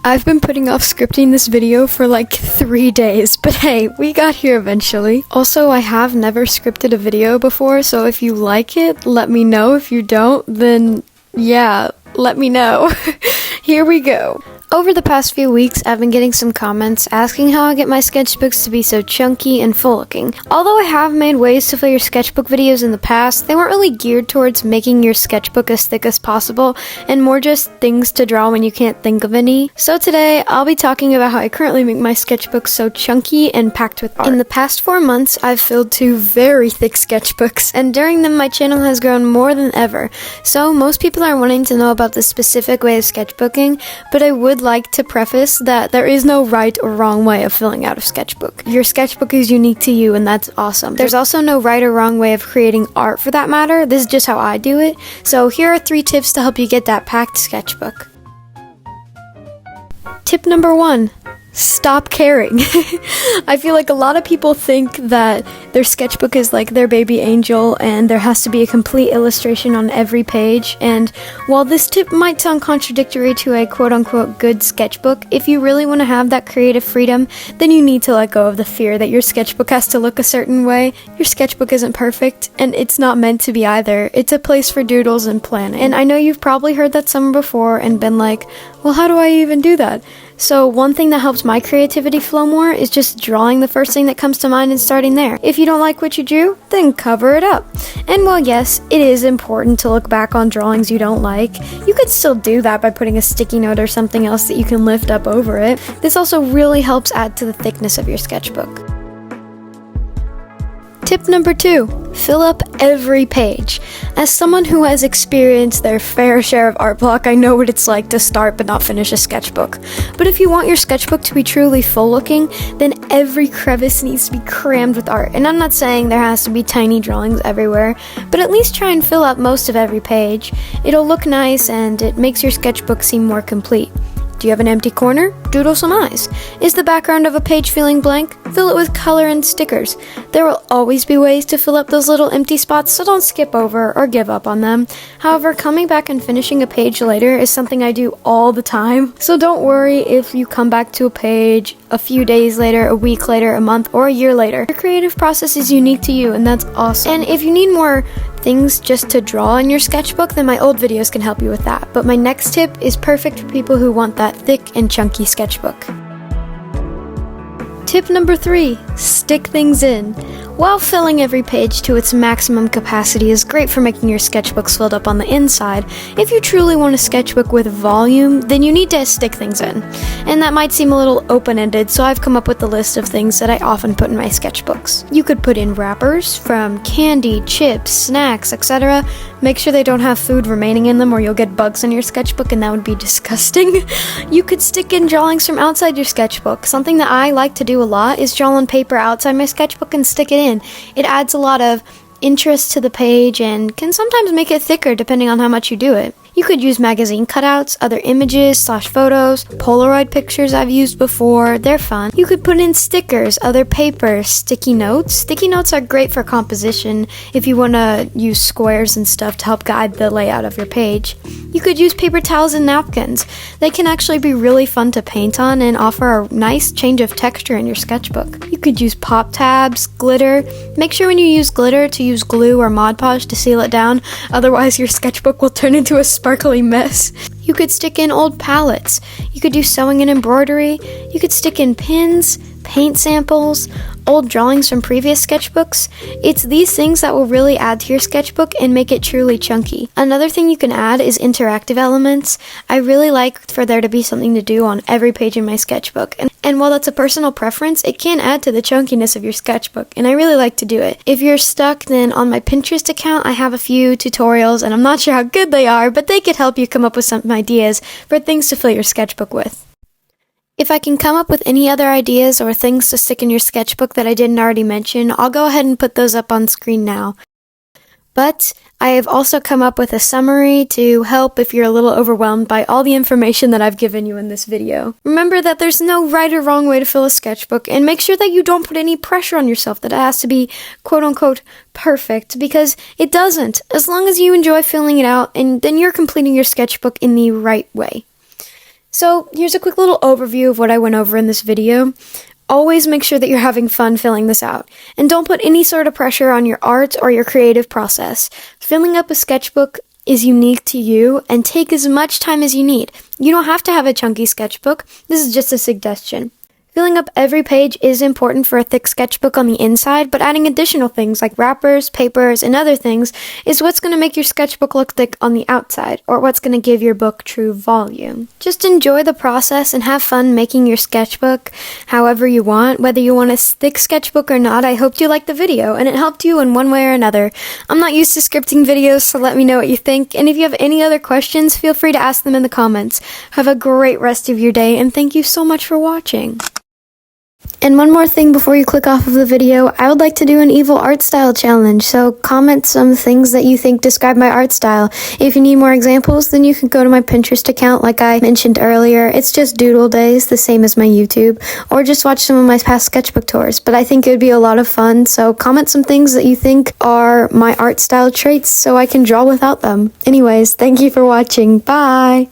I've been putting off scripting this video for like 3 days, but hey, we got here eventually. Also, I have never scripted a video before, so if you like it, let me know. If you don't, then yeah, let me know. Here we go. Over the past few weeks, I've been getting some comments asking how I get my sketchbooks to be so chunky and full looking. Although I have made ways to fill your sketchbook videos in the past, they weren't really geared towards making your sketchbook as thick as possible, and more just things to draw when you can't think of any. So today, I'll be talking about how I currently make my sketchbooks so chunky and packed with art. In the past 4 months, I've filled 2 very thick sketchbooks, and during them, my channel has grown more than ever. So most people are wanting to know about the specific way of sketchbooking, but I would like to preface that there is no right or wrong way of filling out a sketchbook. Your sketchbook is unique to you, and that's awesome. There's also no right or wrong way of creating art for that matter. This is just how I do it. So here are 3 tips to help you get that packed sketchbook. Tip number 1. Stop caring. I feel like a lot of people think that their sketchbook is like their baby angel and there has to be a complete illustration on every page. And while this tip might sound contradictory to a quote-unquote good sketchbook, if you really want to have that creative freedom, then you need to let go of the fear that your sketchbook has to look a certain way. Your sketchbook isn't perfect, and it's not meant to be either. It's a place for doodles and planning. And I know you've probably heard that somewhere before and been like, well, how do I even do that? So one thing that helps my creativity flow more is just drawing the first thing that comes to mind and starting there. If you don't like what you drew, then cover it up. And while yes, it is important to look back on drawings you don't like, you could still do that by putting a sticky note or something else that you can lift up over it. This also really helps add to the thickness of your sketchbook. Tip number 2, fill up every page. As someone who has experienced their fair share of art block, I know what it's like to start but not finish a sketchbook. But if you want your sketchbook to be truly full looking, then every crevice needs to be crammed with art. And I'm not saying there has to be tiny drawings everywhere, but at least try and fill up most of every page. It'll look nice and it makes your sketchbook seem more complete. Do you have an empty corner? Doodle some eyes. Is the background of a page feeling blank? Fill it with color and stickers. There will always be ways to fill up those little empty spots, so don't skip over or give up on them. However, coming back and finishing a page later is something I do all the time. So don't worry if you come back to a page a few days later, a week later, a month, or a year later. Your creative process is unique to you, and that's awesome. And if you need more things just to draw in your sketchbook, then my old videos can help you with that. But my next tip is perfect for people who want that thick and chunky sketchbook. Tip number 3, stick things in. While filling every page to its maximum capacity is great for making your sketchbooks filled up on the inside, if you truly want a sketchbook with volume, then you need to stick things in. And that might seem a little open-ended, so I've come up with a list of things that I often put in my sketchbooks. You could put in wrappers from candy, chips, snacks, etc. Make sure they don't have food remaining in them or you'll get bugs in your sketchbook and that would be disgusting. You could stick in drawings from outside your sketchbook. Something that I like to do a lot is draw on paper outside my sketchbook and stick it in. It adds a lot of interest to the page and can sometimes make it thicker depending on how much you do it. You could use magazine cutouts, other images / photos, Polaroid pictures I've used before, they're fun. You could put in stickers, other paper, sticky notes. Sticky notes are great for composition if you want to use squares and stuff to help guide the layout of your page. You could use paper towels and napkins. They can actually be really fun to paint on and offer a nice change of texture in your sketchbook. You could use pop tabs, glitter. Make sure when you use glitter to use glue or Mod Podge to seal it down, otherwise your sketchbook will turn into a sparkly mess. You could stick in old palettes. You could do sewing and embroidery. You could stick in pins, paint samples, old drawings from previous sketchbooks. It's these things that will really add to your sketchbook and make it truly chunky. Another thing you can add is interactive elements. I really like for there to be something to do on every page in my sketchbook. And while that's a personal preference, it can add to the chunkiness of your sketchbook, and I really like to do it. If you're stuck, then on my Pinterest account, I have a few tutorials, and I'm not sure how good they are, but they could help you come up with some ideas for things to fill your sketchbook with. If I can come up with any other ideas or things to stick in your sketchbook that I didn't already mention, I'll go ahead and put those up on screen now. But I have also come up with a summary to help if you're a little overwhelmed by all the information that I've given you in this video. Remember that there's no right or wrong way to fill a sketchbook, and make sure that you don't put any pressure on yourself that it has to be quote-unquote perfect, because it doesn't. As long as you enjoy filling it out, and then you're completing your sketchbook in the right way. So here's a quick little overview of what I went over in this video. Always make sure that you're having fun filling this out, and don't put any sort of pressure on your art or your creative process. Filling up a sketchbook is unique to you, and take as much time as you need. You don't have to have a chunky sketchbook. This is just a suggestion. Filling up every page is important for a thick sketchbook on the inside, but adding additional things like wrappers, papers, and other things is what's going to make your sketchbook look thick on the outside, or what's going to give your book true volume. Just enjoy the process and have fun making your sketchbook however you want. Whether you want a thick sketchbook or not, I hope you liked the video and it helped you in one way or another. I'm not used to scripting videos, so let me know what you think, and if you have any other questions, feel free to ask them in the comments. Have a great rest of your day, and thank you so much for watching. And one more thing before you click off of the video, I would like to do an evil art style challenge, so comment some things that you think describe my art style. If you need more examples, then you can go to my Pinterest account like I mentioned earlier. It's just doodle days, the same as my YouTube, or just watch some of my past sketchbook tours. But I think it would be a lot of fun, so comment some things that you think are my art style traits so I can draw without them. Anyways, thank you for watching. Bye!